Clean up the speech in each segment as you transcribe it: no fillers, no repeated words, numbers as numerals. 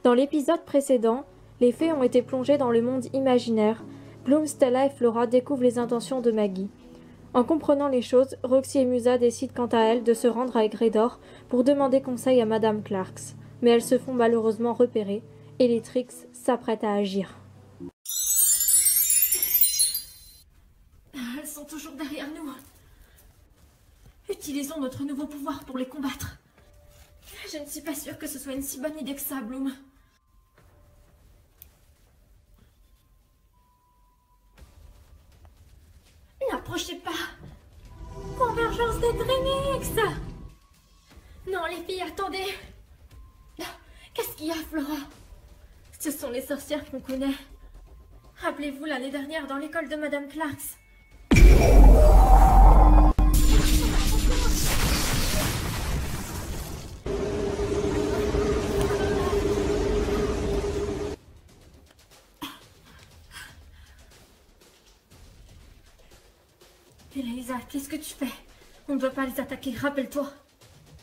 Dans l'épisode précédent, les fées ont été plongées dans le monde imaginaire. Bloom, Stella et Flora découvrent les intentions de Maggie. En comprenant les choses, Roxy et Musa décident quant à elles de se rendre à Egredor pour demander conseil à Madame Clarks. Mais elles se font malheureusement repérer et les Trix s'apprêtent à agir. Elles sont toujours derrière nous. Utilisons notre nouveau pouvoir pour les combattre. Je ne suis pas sûre que ce soit une si bonne idée que ça, Bloom. N'approchez pas. Convergence des Drenix. Non, les filles, attendez. Qu'est-ce qu'il y a, Flora? Ce sont les sorcières qu'on connaît. Rappelez-vous l'année dernière dans l'école de Madame Clarks. Eliza, qu'est-ce que tu fais? On ne doit pas les attaquer, rappelle-toi.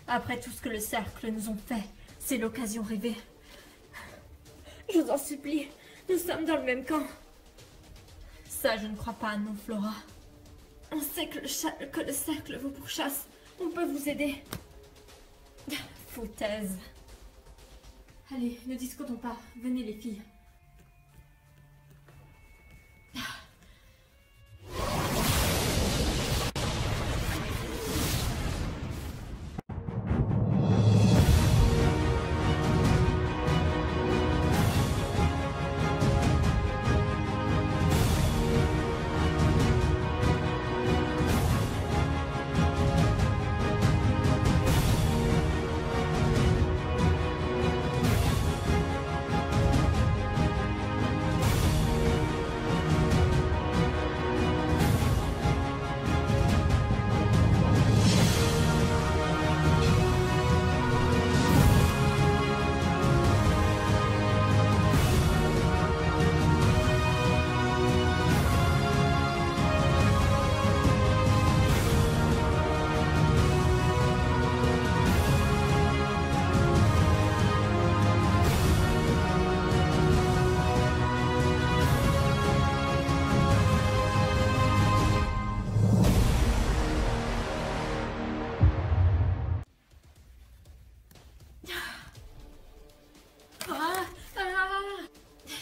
Après tout ce que le cercle nous ont fait, c'est l'occasion rêvée. Je vous en supplie, nous sommes dans le même camp. Ça, je ne crois pas, non, Flora. On sait que le cercle vous pourchasse. On peut vous aider. Foutaise. Allez, ne discutons pas. Venez, les filles.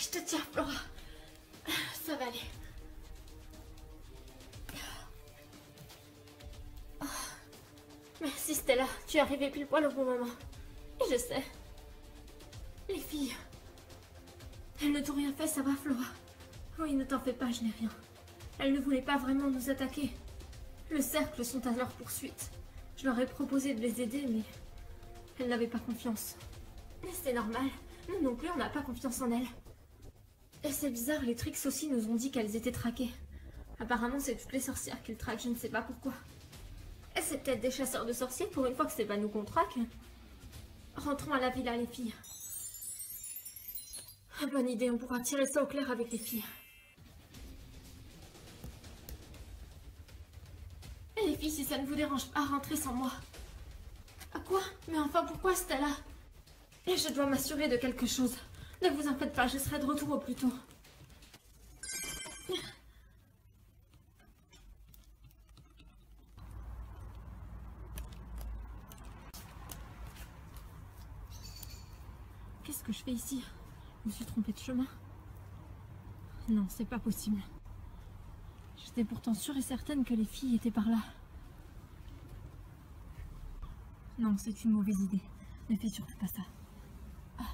Je te tiens, Flora. Ça va aller. Merci, Stella. Tu es arrivée pile poil au bon moment. Et je sais. Les filles. Elles ne t'ont rien fait, ça va, Flora? Oui, ne t'en fais pas, je n'ai rien. Elles ne voulaient pas vraiment nous attaquer. Le cercle sont à leur poursuite. Je leur ai proposé de les aider, mais elles n'avaient pas confiance. Mais c'est normal. Nous non plus, on n'a pas confiance en elles. Et c'est bizarre, les Trix aussi nous ont dit qu'elles étaient traquées. Apparemment, c'est toutes les sorcières qu'ils traquent, je ne sais pas pourquoi. Et c'est peut-être des chasseurs de sorciers, pour une fois que c'est pas nous qu'on traque. Rentrons à la villa, les filles. Bonne idée, on pourra tirer ça au clair avec les filles. Et les filles, si ça ne vous dérange pas, rentrez sans moi. À quoi? Mais enfin, pourquoi Stella? Et je dois m'assurer de quelque chose. Ne vous en faites pas, je serai de retour au plus tôt. Qu'est-ce que je fais ici? Je me suis trompée de chemin. Non, c'est pas possible. J'étais pourtant sûre et certaine que les filles étaient par là. Non, c'est une mauvaise idée. Ne fais surtout pas ça. Ah,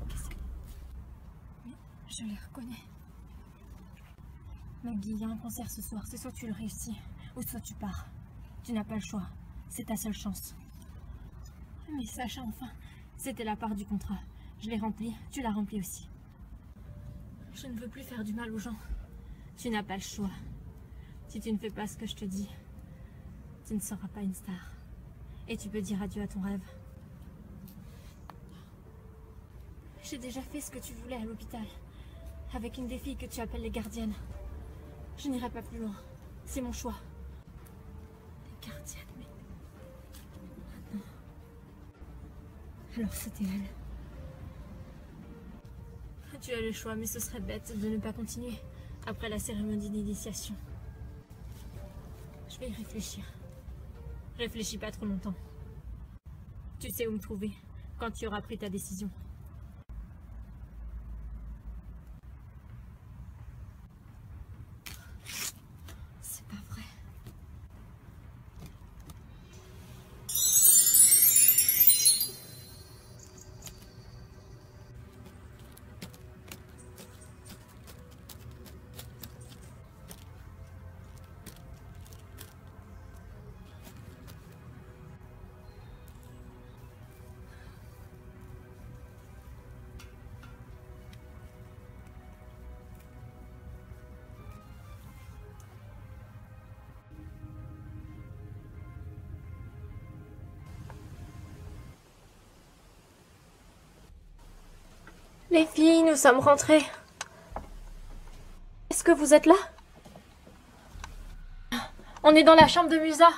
qu'est-ce que... Oui, je les reconnais. Maggie, il y a un concert ce soir. C'est soit tu le réussis, ou soit tu pars. Tu n'as pas le choix. C'est ta seule chance. Mais Sacha, enfin, c'était la part du contrat. Je l'ai rempli, tu l'as rempli aussi. Je ne veux plus faire du mal aux gens. Tu n'as pas le choix. Si tu ne fais pas ce que je te dis, tu ne seras pas une star. Et tu peux dire adieu à ton rêve. J'ai déjà fait ce que tu voulais à l'hôpital. Avec une des filles que tu appelles les gardiennes. Je n'irai pas plus loin. C'est mon choix. Les gardiennes, mais... Maintenant... Alors c'était elle. Tu as le choix, mais ce serait bête de ne pas continuer après la cérémonie d'initiation. Je vais y réfléchir. Réfléchis pas trop longtemps. Tu sais où me trouver quand tu auras pris ta décision. C'est pas vrai. Les filles, nous sommes rentrées. Est-ce que vous êtes là? On est dans la chambre de Musa.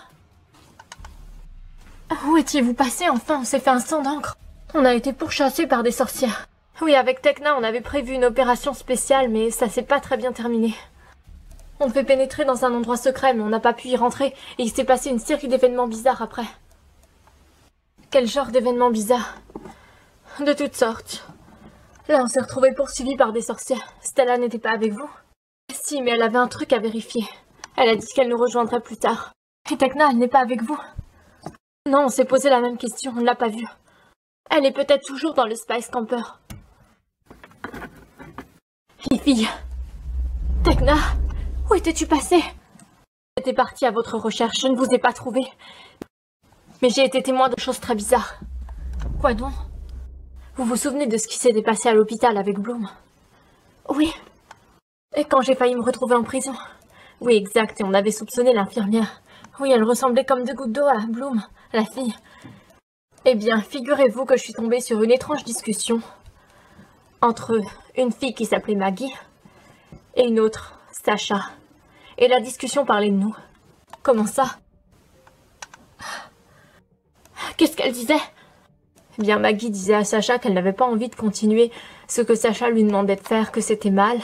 Où étiez-vous passés? Enfin, on s'est fait un sang d'encre. On a été pourchassés par des sorcières. Oui, avec Tekna, on avait prévu une opération spéciale, mais ça s'est pas très bien terminé. On devait pénétrer dans un endroit secret, mais on n'a pas pu y rentrer, et il s'est passé une série d'événements bizarres après. Quel genre d'événements bizarres? De toutes sortes. Là, on s'est retrouvés poursuivis par des sorcières. Stella n'était pas avec vous? Si, mais elle avait un truc à vérifier. Elle a dit qu'elle nous rejoindrait plus tard. Et Tekna, elle n'est pas avec vous? Non, on s'est posé la même question, on ne l'a pas vue. Elle est peut-être toujours dans le Spice Camper. Les filles... Tekna, où étais-tu passée? J'étais partie à votre recherche, je ne vous ai pas trouvé. Mais j'ai été témoin de choses très bizarres. Quoi donc? Vous vous souvenez de ce qui s'était passé à l'hôpital avec Bloom? Oui. Et quand j'ai failli me retrouver en prison? Oui, exact, et on avait soupçonné l'infirmière. Oui, elle ressemblait comme deux gouttes d'eau à Bloom, la fille. Eh bien, figurez-vous que je suis tombée sur une étrange discussion entre une fille qui s'appelait Maggie et une autre, Sacha. Et la discussion parlait de nous. Comment ça? Qu'est-ce qu'elle disait? Eh bien, Maggie disait à Sacha qu'elle n'avait pas envie de continuer ce que Sacha lui demandait de faire, que c'était mal,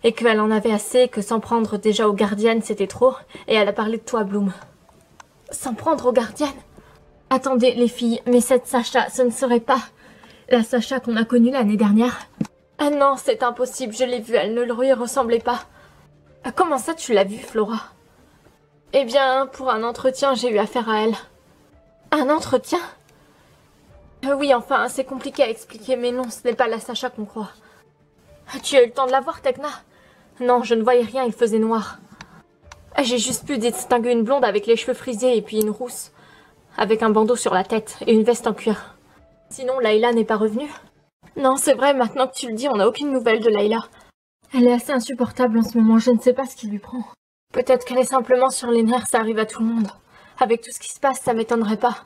et qu'elle en avait assez, que s'en prendre déjà aux gardiennes, c'était trop, et elle a parlé de toi, Bloom. S'en prendre aux gardiennes? Attendez, les filles, mais cette Sacha, ce ne serait pas la Sacha qu'on a connue l'année dernière? Ah non, c'est impossible, je l'ai vue, elle ne lui ressemblait pas. Comment ça, tu l'as vue, Flora? Eh bien, pour un entretien, j'ai eu affaire à elle. Un entretien? Oui, enfin, c'est compliqué à expliquer, mais non, ce n'est pas la Sacha qu'on croit. Tu as eu le temps de la voir, Tekna? Non, je ne voyais rien, il faisait noir. J'ai juste pu distinguer une blonde avec les cheveux frisés et puis une rousse, avec un bandeau sur la tête et une veste en cuir. Sinon, Layla n'est pas revenue? Non, c'est vrai, maintenant que tu le dis, on n'a aucune nouvelle de Layla. Elle est assez insupportable en ce moment, je ne sais pas ce qui lui prend. Peut-être qu'elle est simplement sur les nerfs, ça arrive à tout le monde. Avec tout ce qui se passe, ça m'étonnerait pas.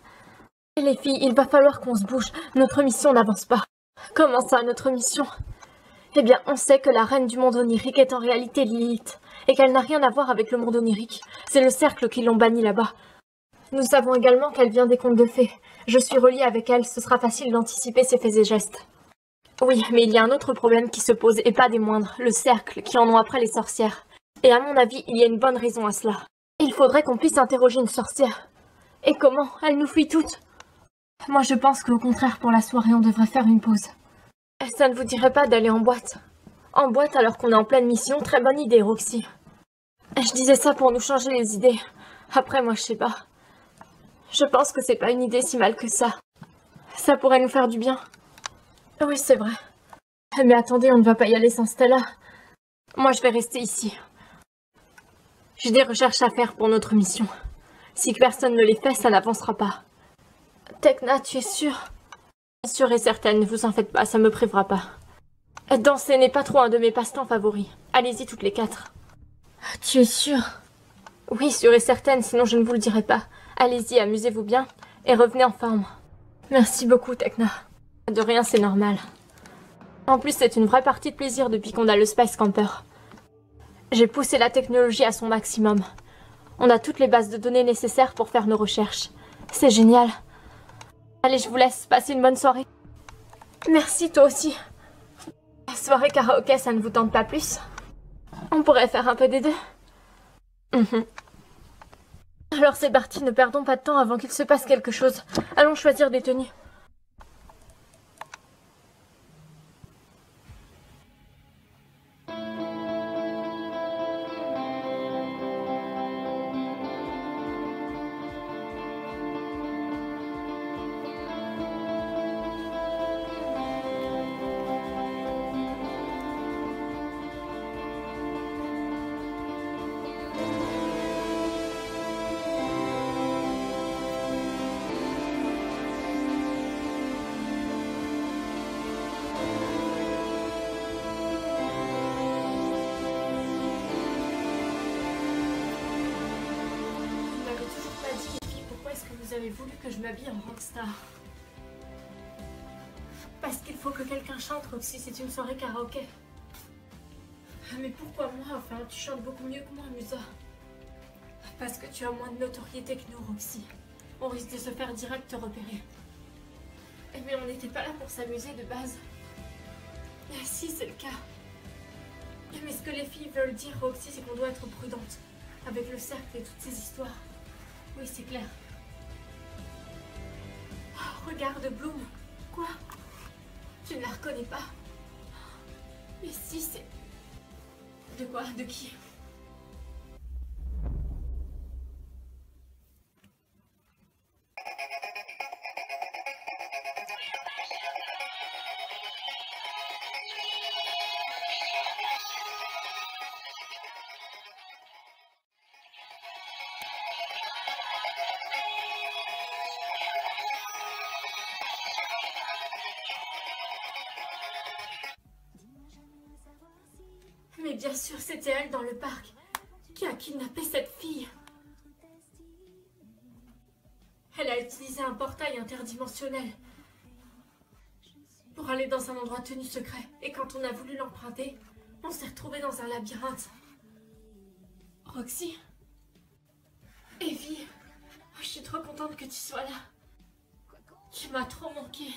Et les filles, il va falloir qu'on se bouge. Notre mission n'avance pas. Comment ça, notre mission? Eh bien, on sait que la reine du monde onirique est en réalité Lilith, et qu'elle n'a rien à voir avec le monde onirique. C'est le cercle qui l'ont bannie là-bas. Nous savons également qu'elle vient des contes de fées. Je suis reliée avec elle, ce sera facile d'anticiper ses faits et gestes. Oui, mais il y a un autre problème qui se pose, et pas des moindres, le cercle, qui en ont après les sorcières. Et à mon avis, il y a une bonne raison à cela. Il faudrait qu'on puisse interroger une sorcière. Et comment? Elle nous fuit toutes. Moi, je pense qu'au contraire, pour la soirée, on devrait faire une pause. Ça ne vous dirait pas d'aller en boîte? En boîte alors qu'on est en pleine mission? Très bonne idée, Roxy. Je disais ça pour nous changer les idées. Après, moi, je sais pas. Je pense que c'est pas une idée si mal que ça. Ça pourrait nous faire du bien. Oui, c'est vrai. Mais attendez, on ne va pas y aller sans Stella. Moi, je vais rester ici. J'ai des recherches à faire pour notre mission. Si personne ne les fait, ça n'avancera pas. Tekna, tu es sûre? Sûre et certaine, ne vous en faites pas, ça me privera pas. Danser n'est pas trop un de mes passe-temps favoris. Allez-y toutes les quatre. Tu es sûre? Oui, sûre et certaine, sinon je ne vous le dirai pas. Allez-y, amusez-vous bien, et revenez en forme. Merci beaucoup, Tekna. De rien, c'est normal. En plus, c'est une vraie partie de plaisir depuis qu'on a le Spice Camper. J'ai poussé la technologie à son maximum. On a toutes les bases de données nécessaires pour faire nos recherches. C'est génial. Allez, je vous laisse. Passez une bonne soirée. Merci, toi aussi. Soirée karaoké, ça ne vous tente pas plus? On pourrait faire un peu des deux. Alors c'est parti, ne perdons pas de temps avant qu'il se passe quelque chose. Allons choisir des tenues. Vous avez voulu que je m'habille en rockstar. Parce qu'il faut que quelqu'un chante, Roxy, c'est une soirée karaoké. Mais pourquoi moi? Enfin, tu chantes beaucoup mieux que moi, Musa. Parce que tu as moins de notoriété que nous, Roxy. On risque de se faire direct repérer. Mais on n'était pas là pour s'amuser de base. Si, c'est le cas. Mais ce que les filles veulent dire, Roxy, c'est qu'on doit être prudente. Avec le cercle et toutes ces histoires. Oui, c'est clair. Regarde Bloom. Quoi? Tu ne la reconnais pas? Mais si, c'est... De quoi? De qui? Mais bien sûr, c'était elle dans le parc qui a kidnappé cette fille. Elle a utilisé un portail interdimensionnel pour aller dans un endroit tenu secret. Et quand on a voulu l'emprunter, on s'est retrouvé dans un labyrinthe. Roxy? Evie? Je suis trop contente que tu sois là. Tu m'as trop manqué.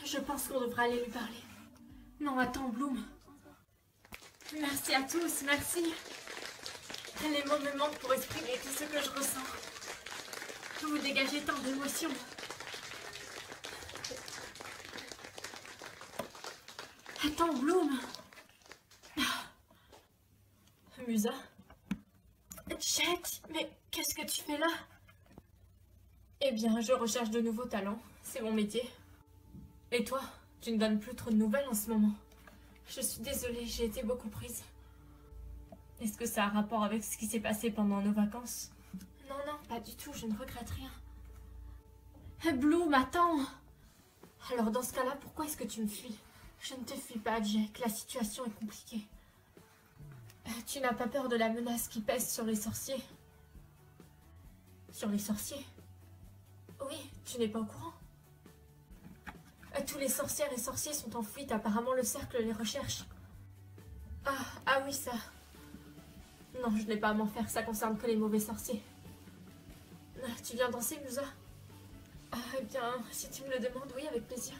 Je pense qu'on devrait aller lui parler. Non, attends, Bloom. Merci à tous, merci. Les mots me manquent pour exprimer tout ce que je ressens. Vous dégagez tant d'émotions. Attends, Bloom. Musa? Jet, mais qu'est-ce que tu fais là? Eh bien, je recherche de nouveaux talents. C'est mon métier. Et toi, tu ne donnes plus trop de nouvelles en ce moment. Je suis désolée, j'ai été beaucoup prise. Est-ce que ça a rapport avec ce qui s'est passé pendant nos vacances? Non, non, pas du tout, je ne regrette rien. Bloom, attends! Alors dans ce cas-là, pourquoi est-ce que tu me fuis? Je ne te fuis pas, Jack, la situation est compliquée. Tu n'as pas peur de la menace qui pèse sur les sorciers? Sur les sorciers? Oui, tu n'es pas au courant? Tous les sorcières et sorciers sont en fuite, apparemment le cercle les recherche. Ah oui, ça. Non, je n'ai pas à m'en faire, ça concerne que les mauvais sorciers. Tu viens danser, Musa? Eh bien, si tu me le demandes, oui, avec plaisir.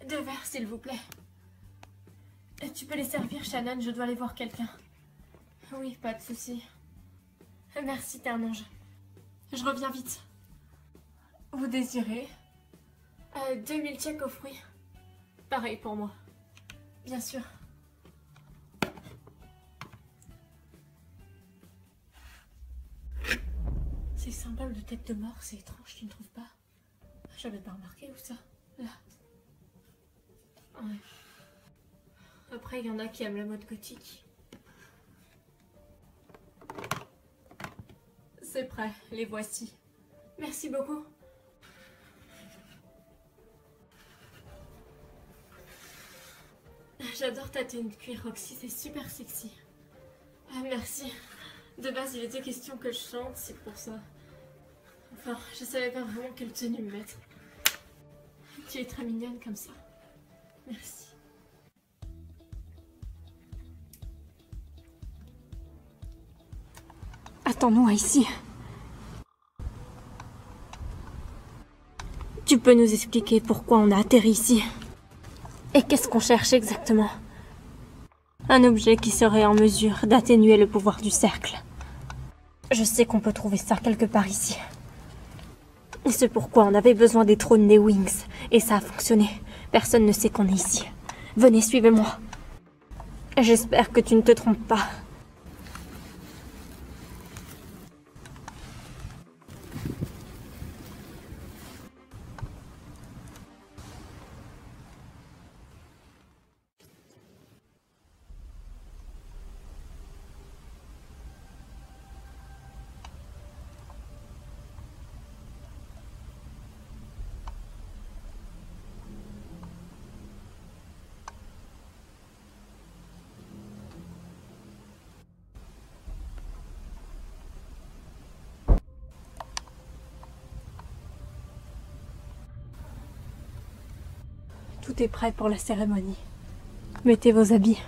Deux verres, s'il vous plaît. Tu peux les servir, Shannon, je dois aller voir quelqu'un. Oui, pas de souci. Merci, t'es un ange. Je reviens vite. Vous désirez 2000 tchèques aux fruits. Pareil pour moi. Bien sûr. Ces symboles de tête de mort, c'est étrange, tu ne trouves pas? J'avais pas remarqué où ça? Là. Ouais. Après, il y en a qui aiment la mode gothique. C'est prêt, les voici. Merci beaucoup. J'adore ta tenue de cuir, Roxy, c'est super sexy. Merci. De base, il était question que je chante, c'est pour ça. Enfin, je savais pas vraiment quelle tenue me mettre. Tu es très mignonne comme ça. Merci. Attends-nous ici. Tu peux nous expliquer pourquoi on a atterri ici? Et qu'est-ce qu'on cherche exactement? Un objet qui serait en mesure d'atténuer le pouvoir du cercle. Je sais qu'on peut trouver ça quelque part ici. Et c'est pourquoi on avait besoin des trônes des Wings. Et ça a fonctionné. Personne ne sait qu'on est ici. Venez, suivez-moi. J'espère que tu ne te trompes pas. Tout est prêt pour la cérémonie. Mettez vos habits.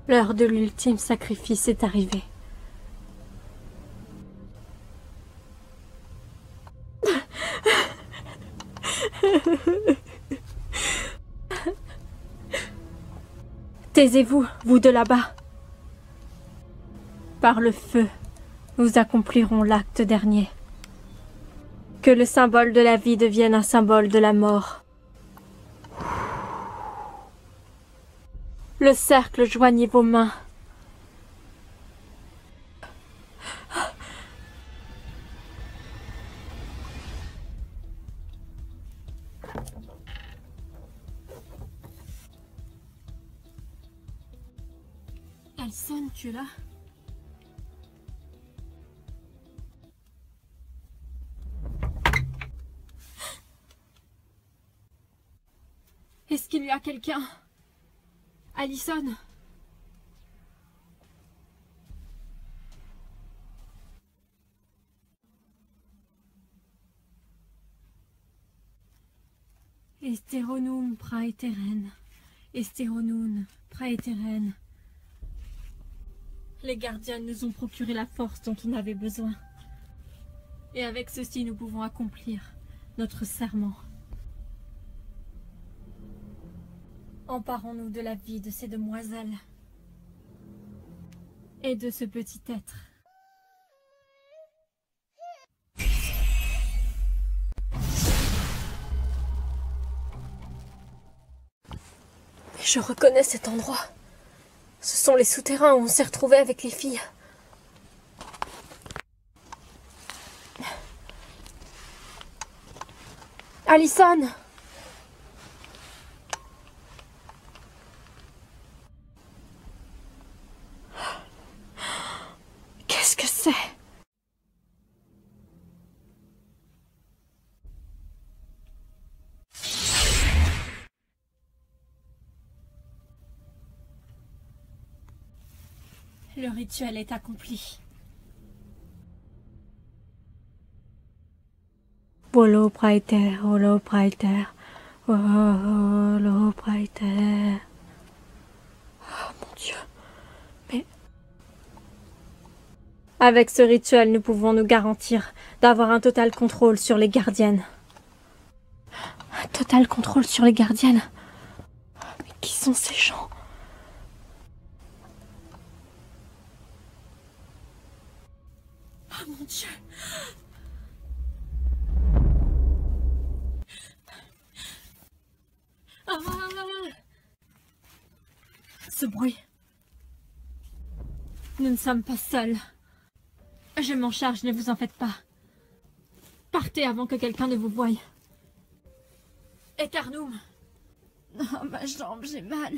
L'heure de l'ultime sacrifice est arrivée. Taisez-vous, vous de là-bas. Par le feu, nous accomplirons l'acte dernier. Que le symbole de la vie devienne un symbole de la mort. Le cercle, joignez vos mains. Alison, tu es là? Est-ce qu'il y a quelqu'un? Alison? Esteronum praeteren. Esteronum praeteren. Les gardiens nous ont procuré la force dont on avait besoin. Et avec ceci, nous pouvons accomplir notre serment. Emparons-nous de la vie de ces demoiselles et de ce petit être. Je reconnais cet endroit. Ce sont les souterrains où on s'est retrouvés avec les filles. Alison! Qu'est-ce que c'est? Le rituel est accompli. Volo praeter, volo praeter, volo praeter. Oh mon Dieu. Mais... Avec ce rituel, nous pouvons nous garantir d'avoir un total contrôle sur les gardiennes. Un total contrôle sur les gardiennes? Mais qui sont ces gens? Oh mon Dieu! Ah! Ce bruit. Nous ne sommes pas seuls. Je m'en charge, ne vous en faites pas. Partez avant que quelqu'un ne vous voie. Eternum. Oh, ma jambe, j'ai mal.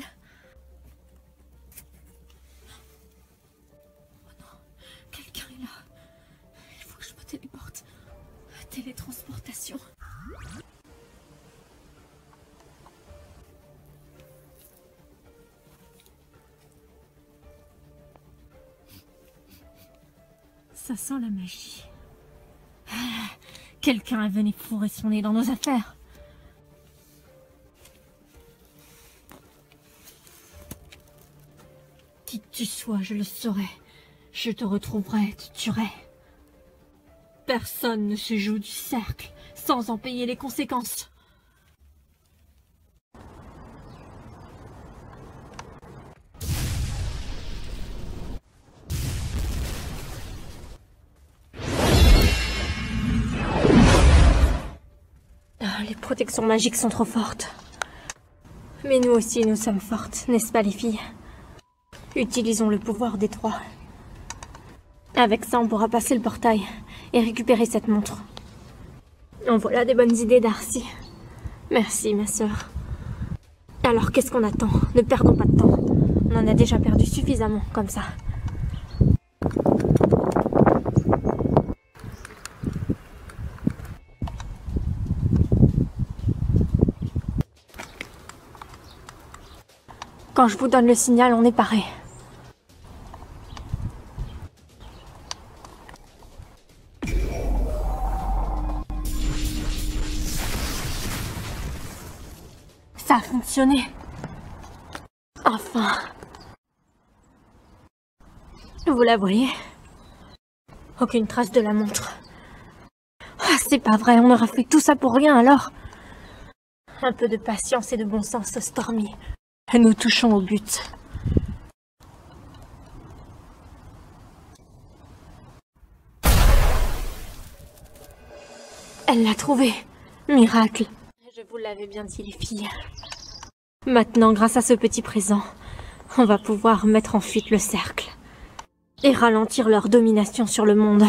Oh non, quelqu'un est là. Il faut que je me téléporte. Télétransportation. Ça sent la magie. Ah, Quelqu'un est venu fourrer son nez dans nos affaires. Qui que tu sois, je le saurai. Je te retrouverai, te tuerai. Personne ne se joue du cercle sans en payer les conséquences. Les protections magiques sont trop fortes. Mais nous aussi, nous sommes fortes, n'est-ce pas les filles? Utilisons le pouvoir des trois. Avec ça, on pourra passer le portail et récupérer cette montre. En voilà des bonnes idées, Darcy. Merci, ma sœur. Alors, qu'est-ce qu'on attend? Ne perdons pas de temps. On en a déjà perdu suffisamment, comme ça. Quand je vous donne le signal, on est paré. Ça a fonctionné. Enfin. Vous la voyez? Aucune trace de la montre. Ah, c'est pas vrai, on aura fait tout ça pour rien alors. Un peu de patience et de bon sens, Stormy. Nous touchons au but. Elle l'a trouvé. Miracle. Je vous l'avais bien dit, les filles. Maintenant, grâce à ce petit présent, on va pouvoir mettre en fuite le cercle. Et ralentir leur domination sur le monde,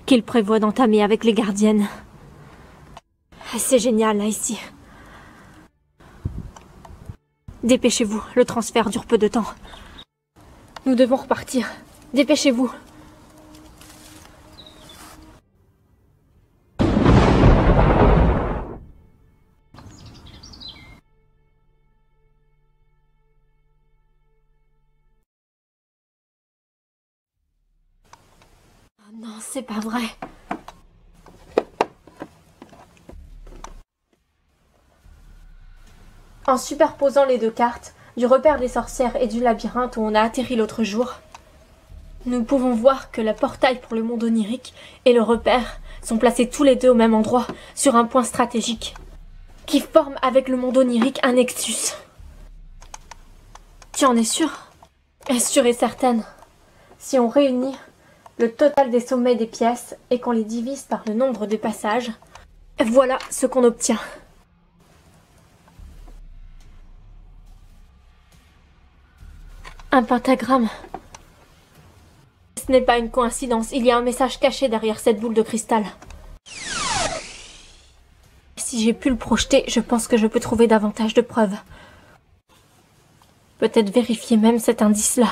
qu'ils prévoient d'entamer avec les gardiennes. C'est génial, là, ici. Dépêchez-vous, le transfert dure peu de temps. Nous devons repartir. Dépêchez-vous. Oh non, c'est pas vrai. En superposant les deux cartes, du repère des sorcières et du labyrinthe où on a atterri l'autre jour, nous pouvons voir que le portail pour le monde onirique et le repère sont placés tous les deux au même endroit, sur un point stratégique, qui forme avec le monde onirique un nexus. Tu en es sûre? Sûre et certaine. Si on réunit le total des sommets des pièces et qu'on les divise par le nombre de passages, voilà ce qu'on obtient. Un pentagramme. Ce n'est pas une coïncidence, il y a un message caché derrière cette boule de cristal. Si j'ai pu le projeter, je pense que je peux trouver davantage de preuves. Peut-être vérifier même cet indice-là.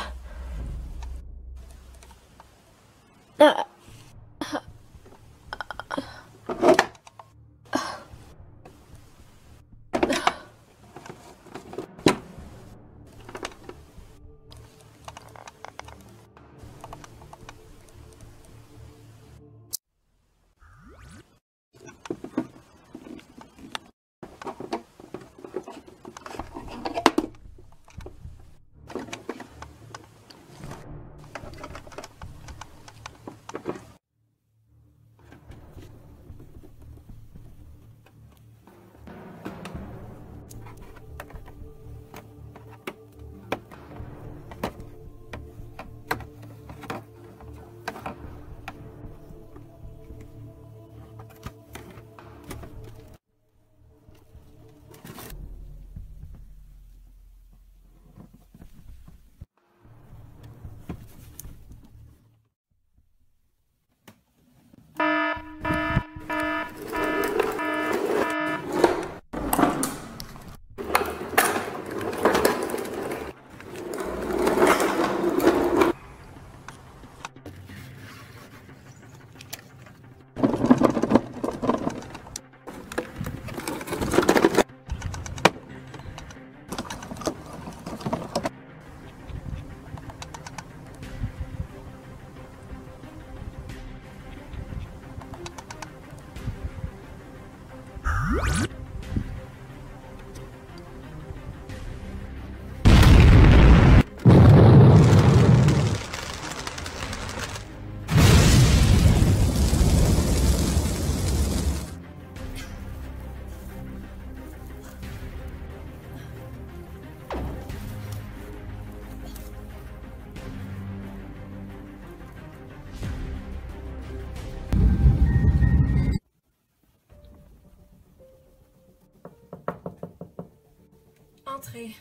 entrer.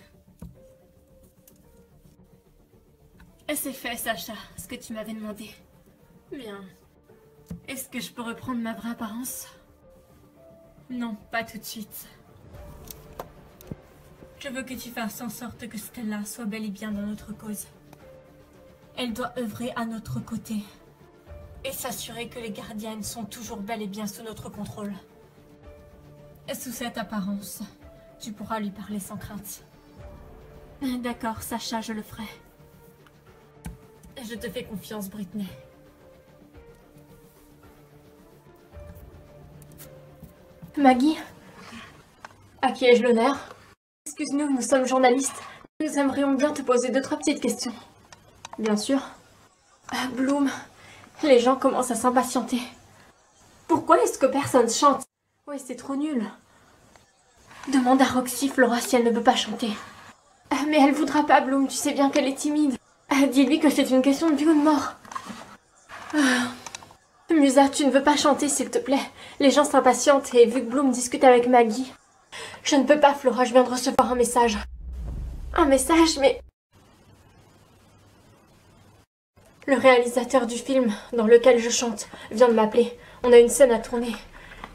Et c'est fait, Sacha, ce que tu m'avais demandé. Bien. Est-ce que je peux reprendre ma vraie apparence? Non, pas tout de suite. Je veux que tu fasses en sorte que Stella soit bel et bien dans notre cause. Elle doit œuvrer à notre côté. Et s'assurer que les gardiennes sont toujours bel et bien sous notre contrôle. Et sous cette apparence, tu pourras lui parler sans crainte. D'accord, Sacha, je le ferai. Je te fais confiance, Britney. Maggie? À qui ai-je l'honneur? Excuse-nous, nous sommes journalistes. Nous aimerions bien te poser 2-3 petites questions. Bien sûr. Ah, Bloom, les gens commencent à s'impatienter. Pourquoi est-ce que personne chante? Oui, c'est trop nul. Demande à Roxy, Flora, si elle ne peut pas chanter. Ah, mais elle voudra pas, Bloom, tu sais bien qu'elle est timide. Ah, dis-lui que c'est une question de vie ou de mort. Ah. Musa, tu ne veux pas chanter, s'il te plaît. Les gens s'impatientent et vu que Bloom discute avec Maggie... Je ne peux pas, Flora, je viens de recevoir un message. Un message, mais... Le réalisateur du film dans lequel je chante vient de m'appeler. On a une scène à tourner.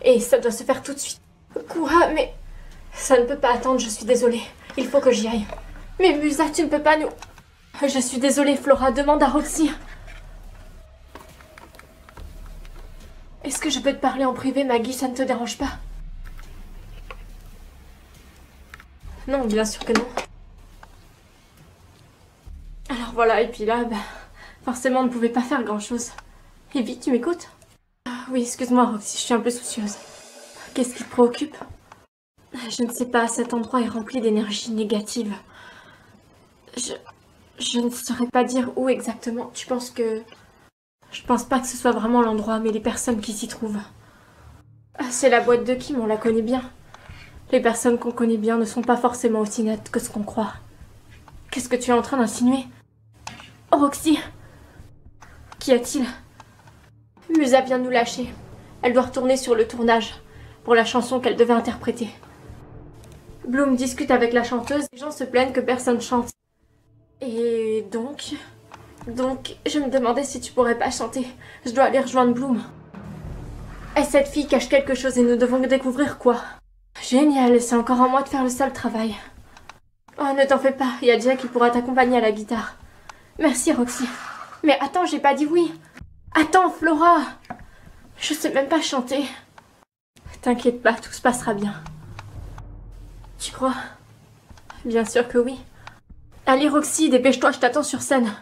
Et ça doit se faire tout de suite. Quoi? Mais... Ça ne peut pas attendre, je suis désolée. Il faut que j'y aille. Mais Musa, tu ne peux pas nous... Je suis désolée, Flora, demande à Roxy. Est-ce que je peux te parler en privé, Maggie? Ça ne te dérange pas? Non, bien sûr que non. Alors voilà, et puis là, forcément, on ne pouvait pas faire grand-chose. Evie, tu m'écoutes? Oui, excuse-moi, Roxy, je suis un peu soucieuse. Qu'est-ce qui te préoccupe? Je ne sais pas, cet endroit est rempli d'énergie négative. Je ne saurais pas dire où exactement. Tu penses que... Je pense pas que ce soit vraiment l'endroit, mais les personnes qui s'y trouvent. C'est la boîte de Kim, on la connaît bien. Les personnes qu'on connaît bien ne sont pas forcément aussi nettes que ce qu'on croit. Qu'est-ce que tu es en train d'insinuer? Oh, Roxy! Qu'y a-t-il? Musa vient de nous lâcher. Elle doit retourner sur le tournage pour la chanson qu'elle devait interpréter. Bloom discute avec la chanteuse. Les gens se plaignent que personne chante. Et donc, je me demandais si tu pourrais pas chanter. Je dois aller rejoindre Bloom. Et cette fille cache quelque chose et nous devons découvrir quoi. Génial, c'est encore à moi de faire le sale travail. Oh, ne t'en fais pas, il y a Jack qui pourra t'accompagner à la guitare. Merci, Roxy. Mais attends, j'ai pas dit oui. Attends, Flora. Je sais même pas chanter. T'inquiète pas, tout se passera bien. Tu crois? Bien sûr que oui. Allez, Roxy, dépêche-toi, je t'attends sur scène.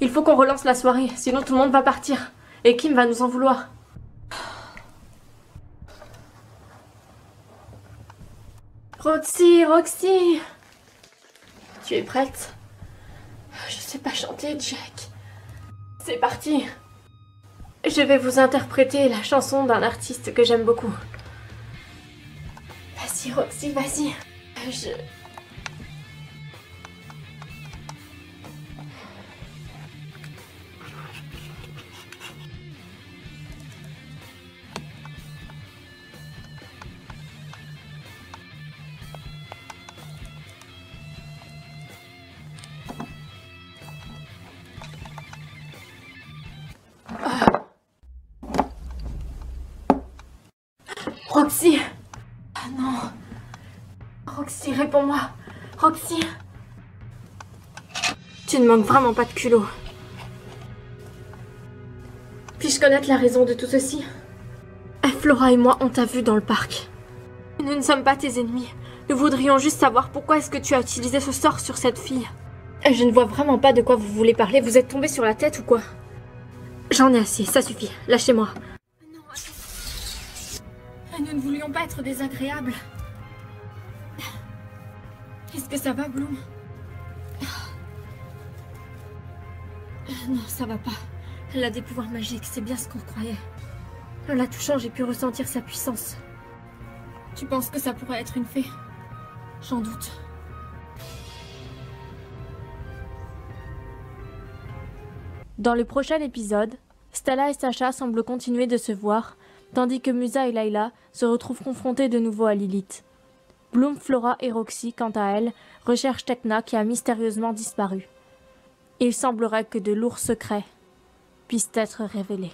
Il faut qu'on relance la soirée, sinon tout le monde va partir. Et Kim va nous en vouloir. Roxy, Roxy! Tu es prête? Je sais pas chanter, Jack. C'est parti. Je vais vous interpréter la chanson d'un artiste que j'aime beaucoup. Vas-y, Roxy, vas-y. Roxy! Ah non! Roxy, réponds-moi! Roxy! Tu ne manques vraiment pas de culot. Puis-je connaître la raison de tout ceci? Flora et moi, on t'a vu dans le parc. Nous ne sommes pas tes ennemis. Nous voudrions juste savoir pourquoi est-ce que tu as utilisé ce sort sur cette fille. Je ne vois vraiment pas de quoi vous voulez parler. Vous êtes tombé sur la tête ou quoi? J'en ai assez, ça suffit. Lâchez-moi. Non, attends. Nous ne voulions pas être désagréables. Est-ce que ça va, Bloom? Non, ça va pas. Elle a des pouvoirs magiques, c'est bien ce qu'on croyait. En la touchant, j'ai pu ressentir sa puissance. Tu penses que ça pourrait être une fée? J'en doute. Dans le prochain épisode, Stella et Sacha semblent continuer de se voir, tandis que Musa et Layla se retrouvent confrontés de nouveau à Lilith. Bloom, Flora et Roxy, quant à elles, recherchent Tecna qui a mystérieusement disparu. Il semblerait que de lourds secrets puissent être révélés.